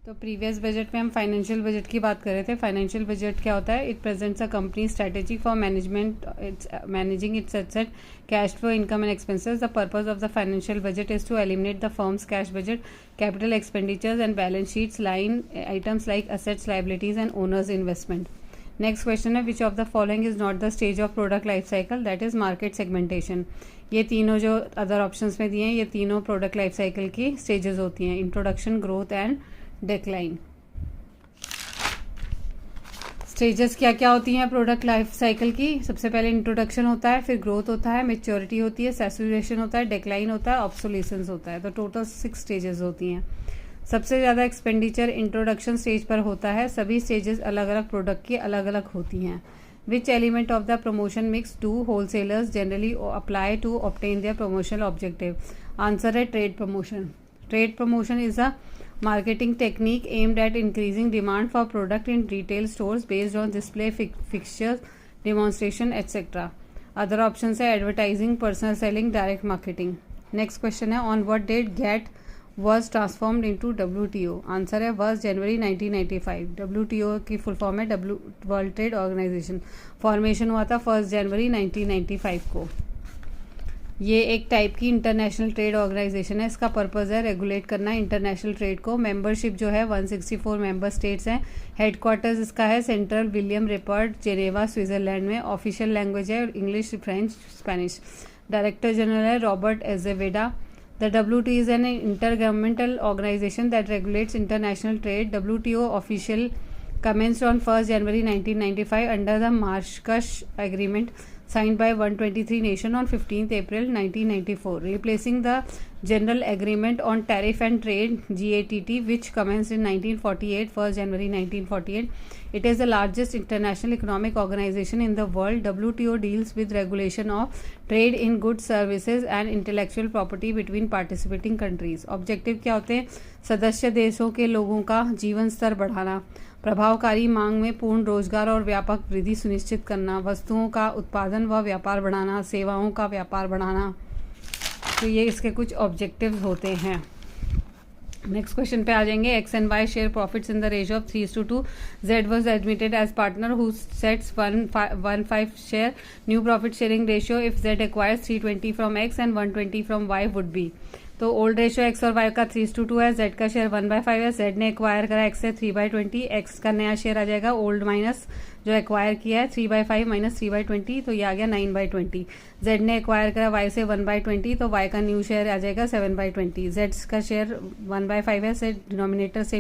तो previous budget में हम फाइनेंशियल बजट की बात कर रहे थे। फाइनेंशियल बजट क्या होता है? It presents a company strategy for managing its asset, cash flow, income and expenses. The purpose of the financial budget is to eliminate the firm's cash budget, capital expenditures and balance sheets line items like assets, liabilities and owners' investment. Next question है, which of the following is not the stage of product life cycle? That is market segmentation. ये तीनों जो other options में दिए हैं, ये तीनों product life cycle की स्टेजेस होती हैं: introduction, growth and decline. Stages क्या क्या होती हैं प्रोडक्ट लाइफ साइकिल की? सबसे पहले इंट्रोडक्शन होता है, फिर ग्रोथ होता है, मैच्योरिटी होती है, सैचुरेशन होता है, डिक्लाइन होता है, ऑब्सोलेसेंस होता है। तो टोटल 6 स्टेजेस होती हैं। सबसे ज़्यादा एक्सपेंडिचर इंट्रोडक्शन स्टेज पर होता है। सभी स्टेजेस अलग अलग प्रोडक्ट की अलग अलग होती हैं। Which element of the promotion mix do wholesalers generally apply to obtain their promotional objective? Answer है trade promotion. Trade promotion is a marketing technique aimed at increasing demand for product in retail stores based on display fixtures, demonstration, etc. Other options है advertising, personal selling, direct marketing. Next question है, on what date GATT was transformed into WTO? Answer है 1 जनवरी 1995। WTO की full form है world trade organisation. Formation हुआ था 1 जनवरी 1995 को। ये एक टाइप की इंटरनेशनल ट्रेड ऑर्गेनाइजेशन है। इसका पर्पज़ है रेगुलेट करना इंटरनेशनल ट्रेड को। मेंबरशिप जो है 164 मेंबर स्टेट्स हैं। हेडक्वार्टर्स इसका है central William Rappard, Geneva, Switzerland में। ऑफिशियल लैंग्वेज है English, French, Spanish. Director general है Robert Azevedo. The WTO is an intergovernmental organization that regulates international trade. WTO official commenced on 1st January 1995 under the Marrakesh Agreement signed by 123 nations on 15th April 1994, replacing the General Agreement on Tariff and Trade (GATT), which commenced in 1948, 1st January 1948. It is the largest international economic organization in the world. WTO deals with regulation of trade in goods, services and intellectual property between participating countries. Objective क्या होते हैं? सदस्य देशों के लोगों का जीवन स्तर बढ़ाना, प्रभावकारी मांग में पूर्ण रोजगार और व्यापक वृद्धि सुनिश्चित करना, वस्तुओं का उत्पादन व व्यापार बढ़ाना, सेवाओं का व्यापार बढ़ाना। तो ये इसके कुछ ऑब्जेक्टिव्स होते हैं। नेक्स्ट क्वेश्चन पे आ जाएंगे। X and Y share profits in the ratio of 3:2। Z was admitted as partner who sets 1:5 share new profit sharing ratio if Z acquires 320 from X and 120 from Y would be. तो old ratio X और Y का 3:2 है। Z का share 1/5 है। Z ने acquire करा x से 3/20। X का नया शेयर आ जाएगा ओल्ड माइनस जो एक्वायर किया है 3/5 माइनस 3/20, तो ये आ गया 9/20। जेड ने एक्वायर करा वाई से 1/20, तो वाई का न्यू शेयर आ जाएगा 7/20। जेड का शेयर 1/5 है, से डिनोमिनेटर सेम